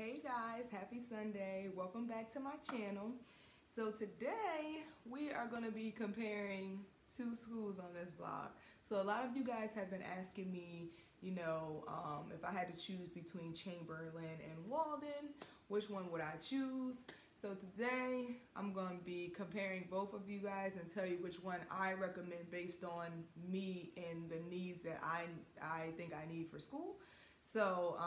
Hey guys, happy Sunday. Welcome back to my channel. So today we are going to be comparing two schools on this vlog. So a lot of you guys have been asking me, if I had to choose between Chamberlain and Walden, which one would I choose? So today I'm going to be comparing both of you guys and tell you which one I recommend based on me and the needs that I think I need for school. So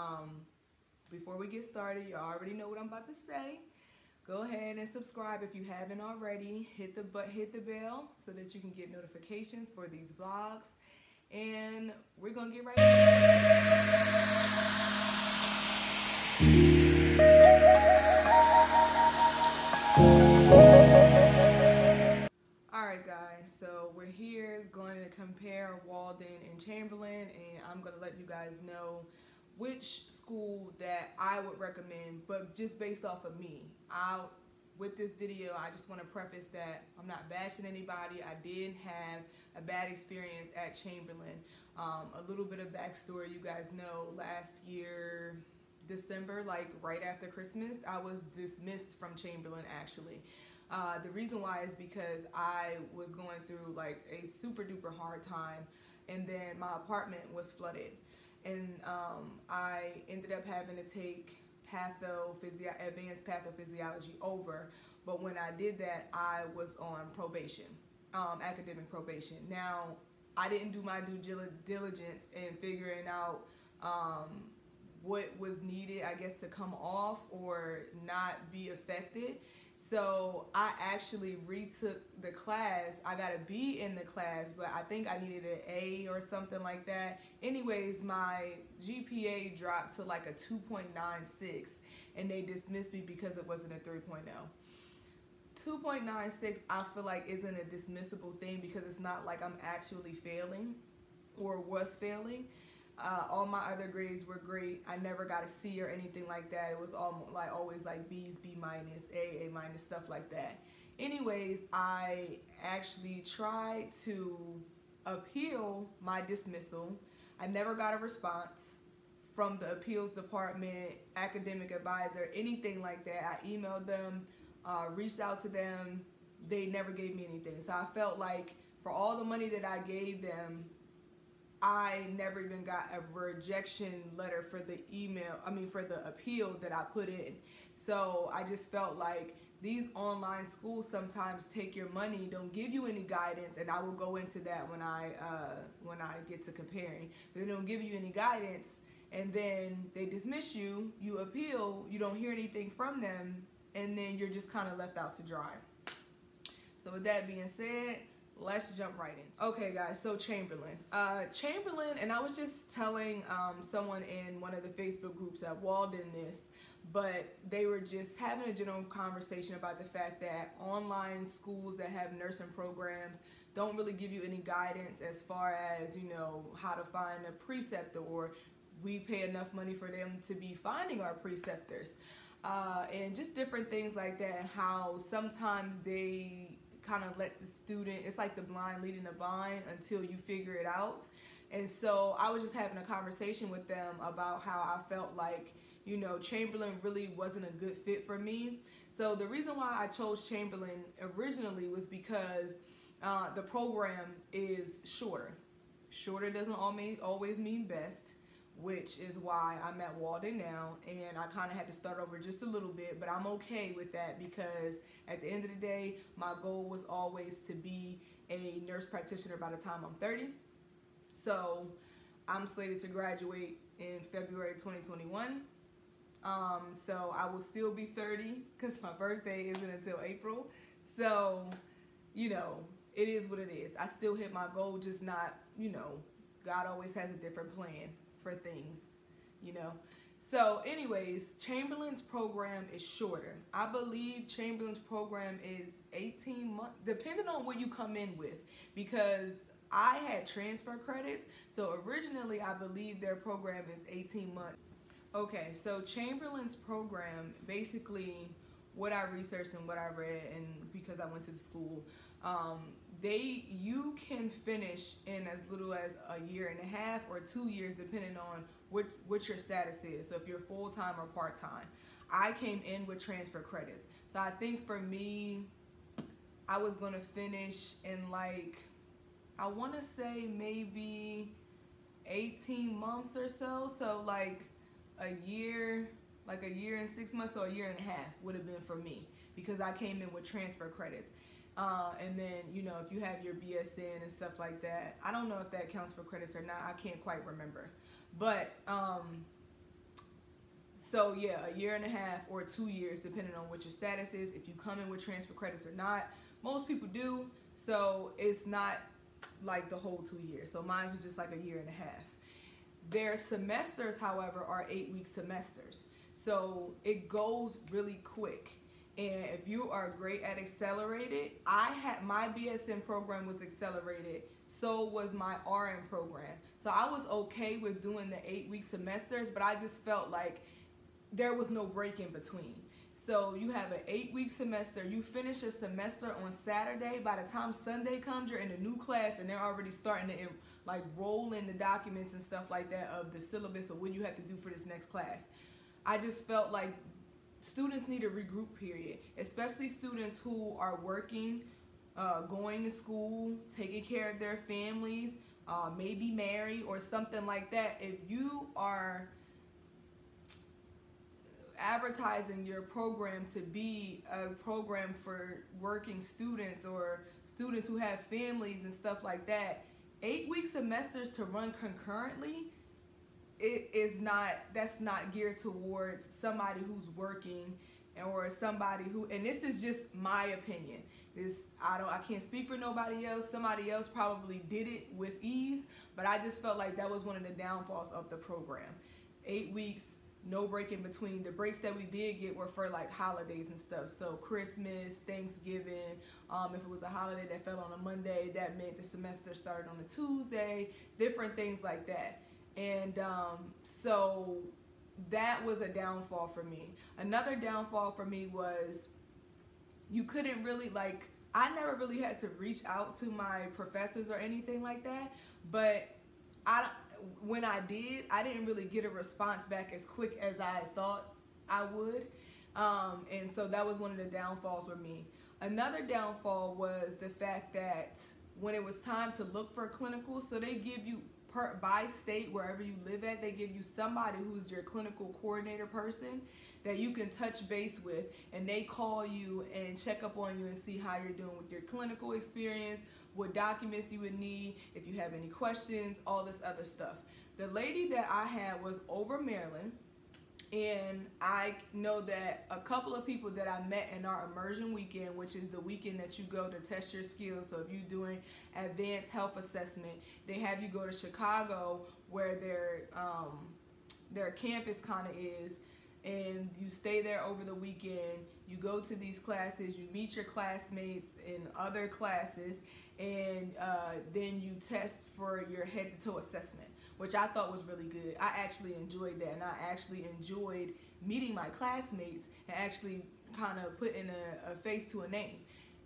before we get started, you already know what I'm about to say. Go ahead and subscribe if you haven't already. Hit the bell so that you can get notifications for these vlogs. And we're gonna get right into it. Alright guys, so we're here going to compare Walden and Chamberlain, and I'm gonna let you guys know which school that I would recommend, but just based off of me. With this video, I just want to preface that I'm not bashing anybody. I did have a bad experience at Chamberlain. A little bit of backstory, you guys know, last year, December, like right after Christmas, I was dismissed from Chamberlain actually. The reason why is because I was going through like a super duper hard time, and then my apartment was flooded. And I ended up having to take advanced pathophysiology over. But when I did that, I was on probation, academic probation. Now, I didn't do my due diligence in figuring out what was needed, I guess, to come off or not be affected. So I actually retook the class. I got a B in the class, but I think I needed an A or something like that. Anyways, my GPA dropped to like a 2.96, and they dismissed me because it wasn't a 3.0. 2.96 I feel like isn't a dismissible thing because it's not like I'm actually failing or was failing. All my other grades were great. I never got a C or anything like that. It was always like B's, B minus, A minus, stuff like that. Anyways, I actually tried to appeal my dismissal. I never got a response from the appeals department, academic advisor, anything like that. I emailed them, reached out to them. They never gave me anything. So I felt like for all the money that I gave them, I never even got a rejection letter for the for the appeal that I put in. So I just felt like these online schools sometimes take your money, don't give you any guidance, and I will go into that when I get to comparing. They don't give you any guidance, and then they dismiss you, you appeal, you don't hear anything from them, and then you're just kind of left out to dry. So with that being said, let's jump right in. Okay guys, so Chamberlain, and I was just telling someone in one of the Facebook groups at Walden this, but they were just having a general conversation about the fact that online schools that have nursing programs don't really give you any guidance as far as, how to find a preceptor, or we pay enough money for them to be finding our preceptors, and just different things like that, and how sometimes they kind of let the student, it's like the blind leading the blind until you figure it out. And so I was just having a conversation with them about how I felt like, Chamberlain really wasn't a good fit for me. So the reason why I chose Chamberlain originally was because the program is shorter. Shorter doesn't always mean best, which is why I'm at Walden now, and I kind of had to start over just a little bit, but I'm okay with that because at the end of the day, my goal was always to be a nurse practitioner by the time I'm 30. So I'm slated to graduate in February 2021. So I will still be 30 because my birthday isn't until April. So, it is what it is. I still hit my goal, just not, God always has a different plan for things, So anyways, Chamberlain's program is shorter. I believe Chamberlain's program is 18 months, depending on what you come in with, because I had transfer credits. So originally, I believe their program is 18 months. Okay, so Chamberlain's program, basically what I researched and what I read, and because I went to the school, you can finish in as little as a year and a half or 2 years, depending on what your status is. So if you're full-time or part-time. I came in with transfer credits. So I think for me, I was going to finish in like, I want to say maybe 18 months or so. So like a year and 6 months, or a year and a half would have been for me, because I came in with transfer credits. And then, you know, if you have your BSN and stuff like that, I don't know if that counts for credits or not. I can't quite remember. But, so yeah, a year and a half or 2 years, depending on what your status is, if you come in with transfer credits or not. Most people do, so it's not like the whole 2 years. So mine was just like a year and a half. Their semesters, however, are 8-week semesters. So it goes really quick. And if you are great at accelerated, my BSN program was accelerated, so was my RN program. So I was okay with doing the 8-week semesters, but I just felt like there was no break in between. So you have an 8-week semester, you finish a semester on Saturday, by the time Sunday comes, you're in a new class and they're already starting to like roll in the documents and stuff like that of the syllabus of what you have to do for this next class. I just felt like students need a regroup period, especially students who are working, going to school, taking care of their families, maybe married or something like that. If you are advertising your program to be a program for working students or students who have families and stuff like that, 8-week semesters to run concurrently, that's not geared towards somebody who's working, or somebody who, and this is just my opinion. I can't speak for nobody else. Somebody else probably did it with ease, but I just felt like that was one of the downfalls of the program. 8 weeks, no break in between. The breaks that we did get were for like holidays and stuff. So Christmas, Thanksgiving, if it was a holiday that fell on a Monday, that meant the semester started on a Tuesday, different things like that. And so that was a downfall for me. Another downfall for me was you couldn't really, like, I never really had to reach out to my professors or anything like that, but when I did, I didn't really get a response back as quick as I thought I would. And so that was one of the downfalls with me. Another downfall was the fact that when it was time to look for clinicals, so they give you by state, wherever you live at, they give you somebody who's your clinical coordinator person that you can touch base with, and they call you and check up on you and see how you're doing with your clinical experience, what documents you would need, if you have any questions, all this other stuff. The lady that I had was over Maryland, and I know that a couple of people that I met in our immersion weekend, which is the weekend that you go to test your skills. So if you're doing advanced health assessment, they have you go to Chicago, where their campus kind of is, and you stay there over the weekend. You go to these classes, you meet your classmates in other classes, and then you test for your head-to-toe assessment, which I thought was really good. I actually enjoyed that, and I actually enjoyed meeting my classmates and actually kind of putting a face to a name.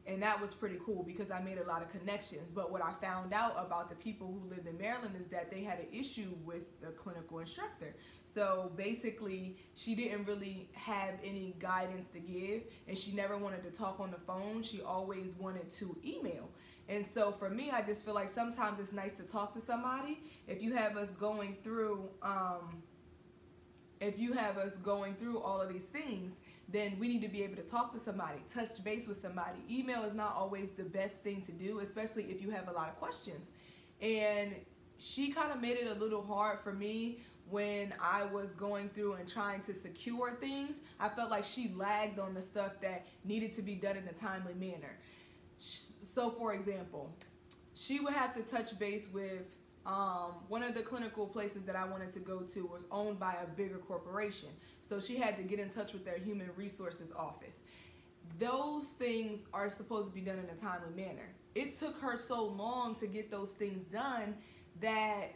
And that was pretty cool because I made a lot of connections. But what I found out about the people who lived in Maryland is that they had an issue with the clinical instructor. So basically, she didn't really have any guidance to give, and she never wanted to talk on the phone. She always wanted to email. And so for me, I just feel like sometimes it's nice to talk to somebody. If you have us going through, all of these things, then we need to be able to talk to somebody, touch base with somebody. Email is not always the best thing to do, especially if you have a lot of questions. And she kind of made it a little hard for me when I was going through and trying to secure things. I felt like she lagged on the stuff that needed to be done in a timely manner. So for example, she would have to touch base with one of the clinical places that I wanted to go to was owned by a bigger corporation. So she had to get in touch with their human resources office. Those things are supposed to be done in a timely manner. It took her so long to get those things done that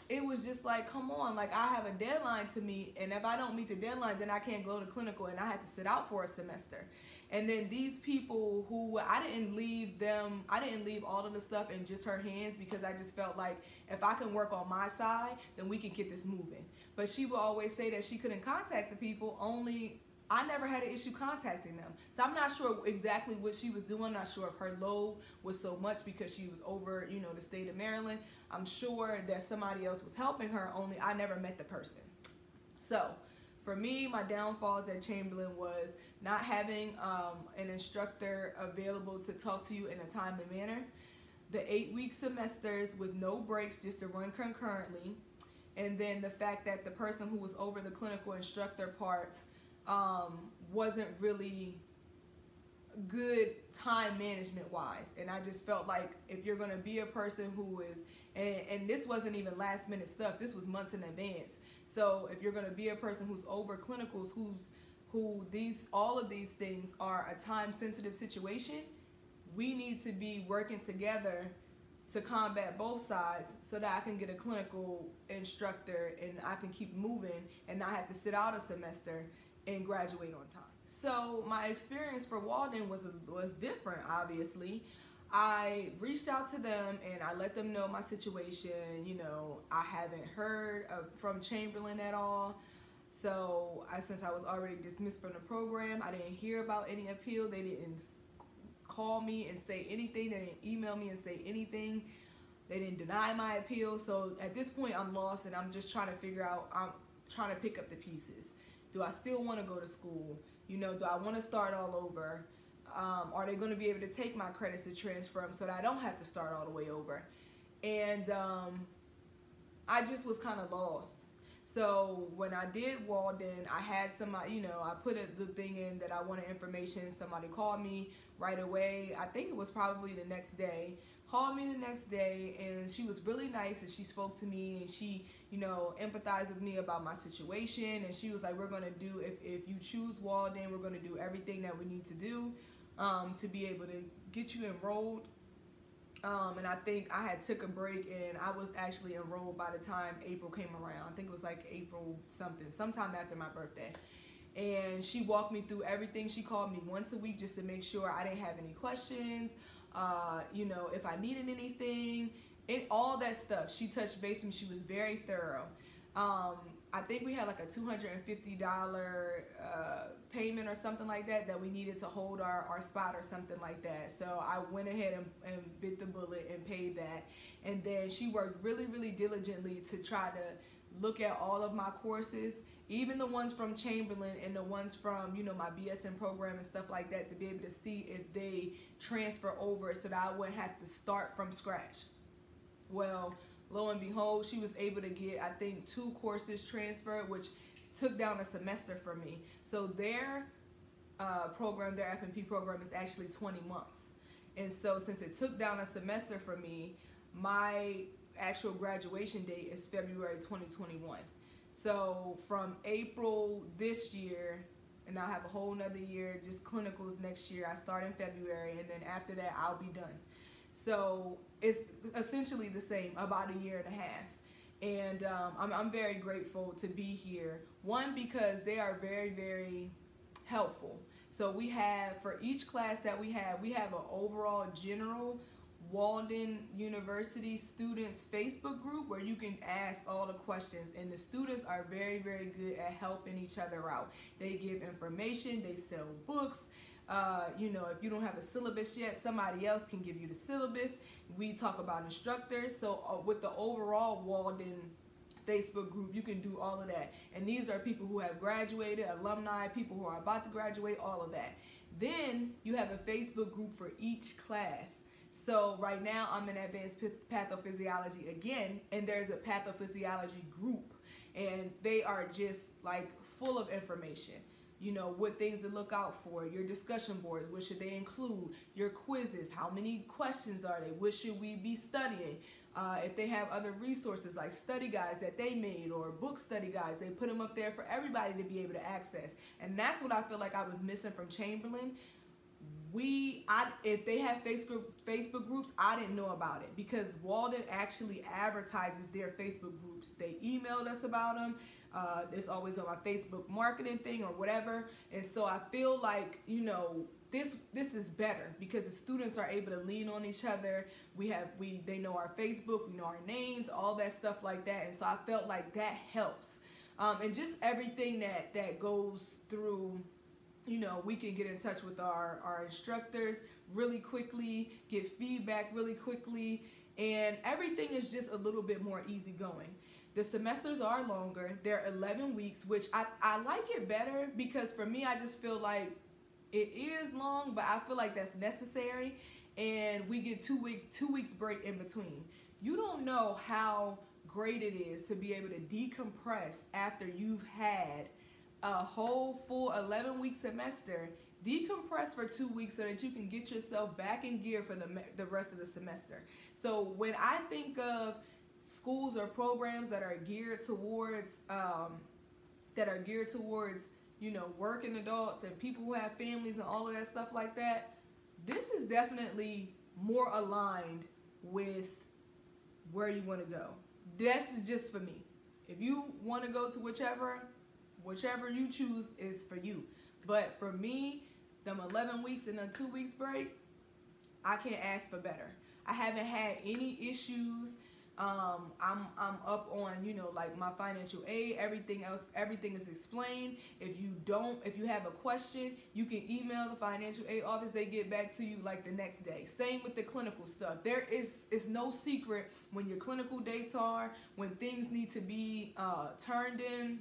it was just like, come on, like I have a deadline to meet, and if I don't meet the deadline, then I can't go to clinical, and I had to sit out for a semester. And then these people who I didn't leave all of the stuff in just her hands, because I just felt like if I can work on my side, then we can get this moving. But she would always say that she couldn't contact the people, only I never had an issue contacting them. So I'm not sure exactly what she was doing. I'm not sure if her load was so much because she was over, you know, the state of Maryland. I'm sure that somebody else was helping her, only I never met the person. So for me, my downfalls at Chamberlain was not having an instructor available to talk to you in a timely manner, the 8-week semesters with no breaks, just to run concurrently, and then the fact that the person who was over the clinical instructor part wasn't really good time management wise. And I just felt like if you're going to be a person who is, and this wasn't even last minute stuff, this was months in advance. So if you're going to be a person who's over clinicals, all of these things are a time sensitive situation, we need to be working together to combat both sides so that I can get a clinical instructor and I can keep moving and not have to sit out a semester and graduate on time. So my experience for Walden was different, obviously. I reached out to them and I let them know my situation. You know, I haven't heard from Chamberlain at all. So since I was already dismissed from the program, I didn't hear about any appeal. They didn't call me and say anything. They didn't email me and say anything. They didn't deny my appeal. So at this point, I'm lost and I'm just trying to figure out, I'm trying to pick up the pieces. Do I still want to go to school? You know, do I want to start all over? Are they going to be able to take my credits to transfer them so that I don't have to start all the way over? And I just was kind of lost. So when I did Walden, I had somebody, you know, I put the thing in that I wanted information. Somebody called me right away. I think it was probably the next day. Called me the next day, and she was really nice, and she spoke to me, and she, you know, empathized with me about my situation, and she was like, we're going to do, if you choose Walden, we're going to do everything that we need to do to be able to get you enrolled. And I think I had took a break, and I was actually enrolled by the time April came around. I think it was like April something, sometime after my birthday. And she walked me through everything. She called me once a week just to make sure I didn't have any questions. You know, if I needed anything, all that stuff. She touched base with me. She was very thorough. I think we had like a $250 payment or something like that we needed to hold our spot or something like that. So I went ahead and bit the bullet and paid that. And then she worked really, really diligently to try to look at all of my courses, even the ones from Chamberlain and the ones from, you know, my BSN program and stuff like that, to be able to see if they transfer over so that I wouldn't have to start from scratch. Well, lo and behold, she was able to get, I think, 2 courses transferred, which took down a semester for me. So their program, their F&P program, is actually 20 months. And so since it took down a semester for me, my actual graduation date is February 2021. So from April this year, and I'll have a whole nother year, just clinicals next year. I start in February, and then after that, I'll be done. So it's essentially the same, about a year and a half. And I'm very grateful to be here. One, because they are very, very helpful. So we have, for each class that we have an overall general Walden University students Facebook group where you can ask all the questions, and the students are very, very good at helping each other out. They give information, they sell books. You know, if you don't have a syllabus yet, somebody else can give you the syllabus. We talk about instructors. So with the overall Walden Facebook group, you can do all of that. And these are people who have graduated, alumni, people who are about to graduate, all of that. Then you have a Facebook group for each class. So right now I'm in advanced pathophysiology again, and there's a pathophysiology group, and they are just like full of information. You know, what things to look out for, your discussion boards, what should they include, your quizzes, how many questions are they, what should we be studying, if they have other resources like study guides that they made or book study guides, they put them up there for everybody to be able to access. And that's what I feel like I was missing from Chamberlain. if they have Facebook groups, I didn't know about it because Walden actually advertises their Facebook groups. They emailed us about them. It's always on my Facebook marketing thing or whatever. And so I feel like, you know, this is better because the students are able to lean on each other. They know our Facebook, we know our names, all that stuff like that. And so I felt like that helps. And just everything that goes through, you know, we can get in touch with our instructors really quickly, get feedback really quickly, and everything is just a little bit more easygoing. The semesters are longer. They're 11 weeks, which I like it better because for me, I just feel like it is long, but I feel like that's necessary, and we get 2 weeks break in between. You don't know how great it is to be able to decompress after you've had a whole full 11-week semester. Decompress for 2 weeks so that you can get yourself back in gear for the rest of the semester. So when I think of schools or programs that are geared towards you know, working adults and people who have families and all of that stuff like that, this is definitely more aligned with where you want to go. This is just for me. If you want to go to whichever you choose is for you. But for me, them 11 weeks and a 2 weeks break, I can't ask for better. I haven't had any issues. I'm up on, you know, like my financial aid, everything else, everything is explained. If you have a question, you can email the financial aid office. They get back to you like the next day. Same with the clinical stuff. It's no secret when your clinical dates are, when things need to be turned in.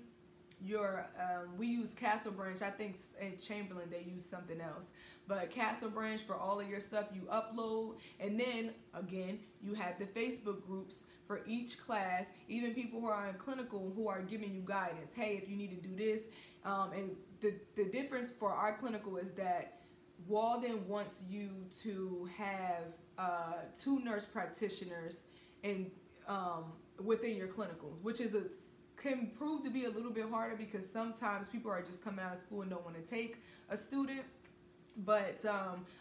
We use Castle Branch. I think in Chamberlain they use something else, but Castle Branch for all of your stuff you upload, and then again you have the Facebook groups for each class, even people who are in clinical who are giving you guidance. Hey, if you need to do this, and the difference for our clinical is that Walden wants you to have 2 nurse practitioners within your clinical, which can prove to be a little bit harder because sometimes people are just coming out of school and don't want to take a student. But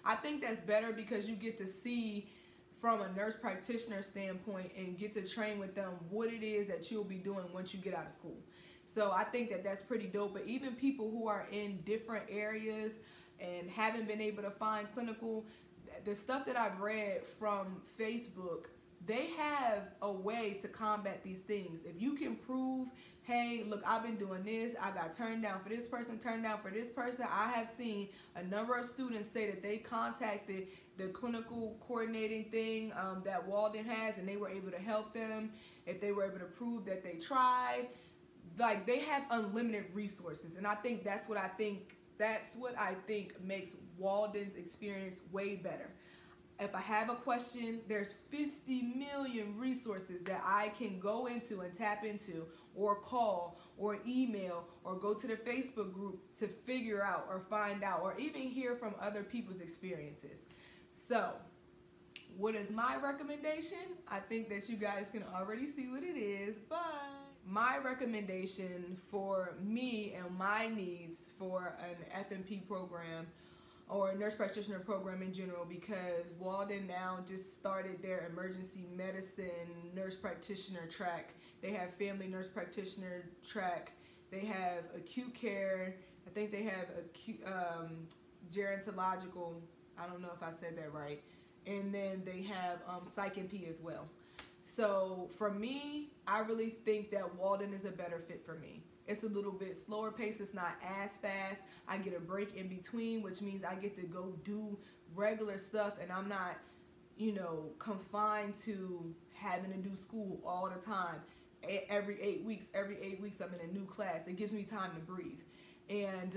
I think that's better because you get to see from a nurse practitioner standpoint and get to train with them what it is that you'll be doing once you get out of school. So I think that's pretty dope. But even people who are in different areas and haven't been able to find clinical, the stuff that I've read from Facebook, they have a way to combat these things. If you can prove, hey, look, I've been doing this, I got turned down for this person, turned down for this person. I have seen a number of students say that they contacted the clinical coordinating thing that Walden has, and they were able to help them if they were able to prove that they tried. Like, they have unlimited resources, and I think that's what I think makes Walden's experience way better. If I have a question, there's 50 million resources that I can go into and tap into, or call, or email, or go to the Facebook group to figure out or find out, or even hear from other people's experiences. So, what is my recommendation? I think that you guys can already see what it is, but my recommendation for me and my needs for an FNP program or a nurse practitioner program in general, because Walden now just started their emergency medicine nurse practitioner track. They have family nurse practitioner track. They have acute care. I think they have acute gerontological. I don't know if I said that right. And then they have Psych and P as well. So for me, I really think that Walden is a better fit for me. It's a little bit slower pace. It's not as fast. I get a break in between, which means I get to go do regular stuff, and I'm not, you know, confined to having to do school all the time. Every 8 weeks, I'm in a new class. It gives me time to breathe. And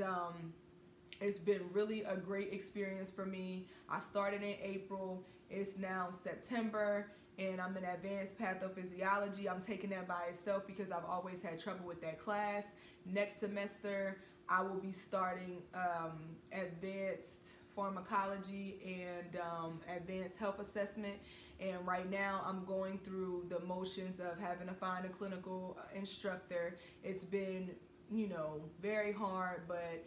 it's been really a great experience for me. I started in April. It's now September, and I'm in advanced pathophysiology. I'm taking that by itself because I've always had trouble with that class. Next semester, I will be starting advanced pharmacology and advanced health assessment. And right now, I'm going through the motions of having to find a clinical instructor. It's been, you know, very hard, but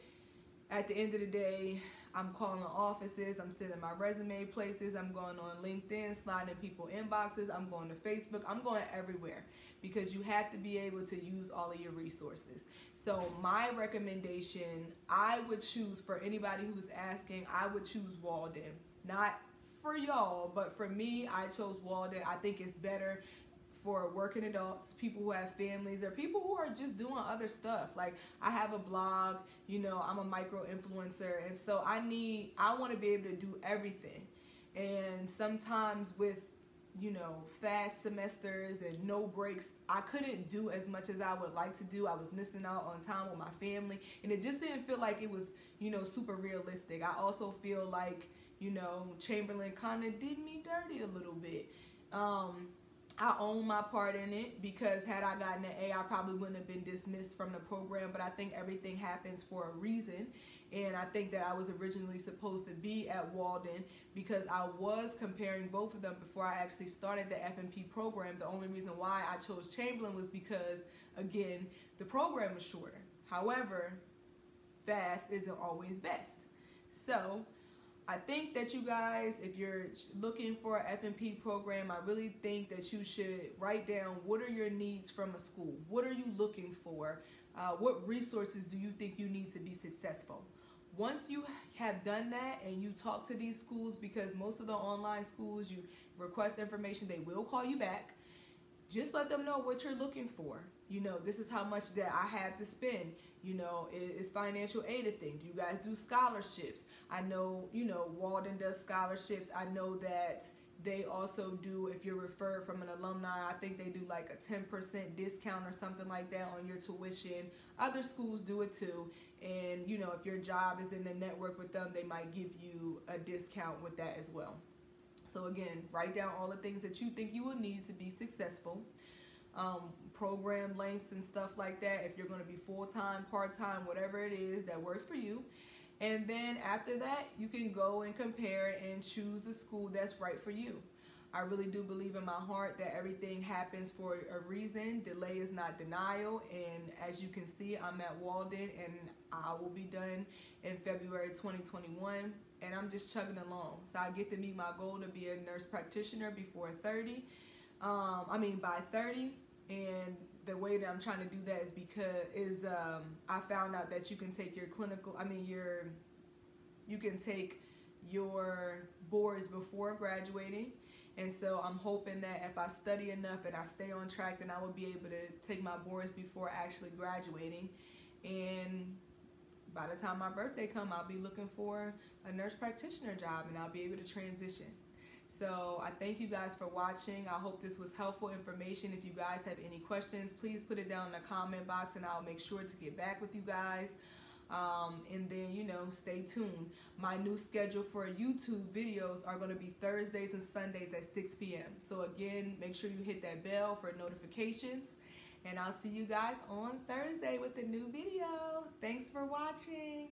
at the end of the day, I'm calling offices, I'm sending my resume places, I'm going on LinkedIn, sliding people inboxes, I'm going to Facebook, I'm going everywhere, because you have to be able to use all of your resources. So my recommendation, I would choose, for anybody who's asking, I would choose Walden. Not for y'all, but for me, I chose Walden. I think it's better for working adults, people who have families, or people who are just doing other stuff. Like, I have a blog, you know, I'm a micro influencer, and so I want to be able to do everything. And sometimes with, you know, fast semesters and no breaks, I couldn't do as much as I would like to do. I was missing out on time with my family, and it just didn't feel like it was, you know, super realistic. I also feel like, you know, Chamberlain kind of did me dirty a little bit. I own my part in it, because had I gotten an A, I probably wouldn't have been dismissed from the program, but I think everything happens for a reason. And I think that I was originally supposed to be at Walden, because I was comparing both of them before I actually started the F&P program. The only reason why I chose Chamberlain was because, again, the program was shorter. However, fast isn't always best. So I think that you guys, if you're looking for an F&P program, I really think that you should write down, what are your needs from a school? What are you looking for? What resources do you think you need to be successful? Once you have done that and you talk to these schools, because most of the online schools, you request information, they will call you back. Just let them know what you're looking for. You know, this is how much that I have to spend. You know, is financial aid a thing? Do you guys do scholarships? I know, you know, Walden does scholarships. I know that they also do, if you're referred from an alumni, I think they do like a 10% discount or something like that on your tuition. Other schools do it too. And, you know, if your job is in the network with them, they might give you a discount with that as well. So again, write down all the things that you think you will need to be successful. Program lengths and stuff like that, if you're going to be full-time, part-time, whatever it is that works for you. And then after that, you can go and compare and choose a school that's right for you. I really do believe in my heart that everything happens for a reason. Delay is not denial. And as you can see, I'm at Walden, and I will be done in February 2021. And I'm just chugging along. So I get to meet my goal to be a nurse practitioner before 30. By 30. And the way that I'm trying to do that is because I found out that you can take your you can take your boards before graduating. And so I'm hoping that if I study enough and I stay on track, then I will be able to take my boards before actually graduating. And by the time my birthday comes, I'll be looking for a nurse practitioner job, and I'll be able to transition. So I thank you guys for watching. I hope this was helpful information. If you guys have any questions, please put it down in the comment box, and I'll make sure to get back with you guys. And then, you know, stay tuned. My new schedule for YouTube videos are going to be Thursdays and Sundays at 6 p.m. So again, make sure you hit that bell for notifications. And I'll see you guys on Thursday with a new video. Thanks for watching.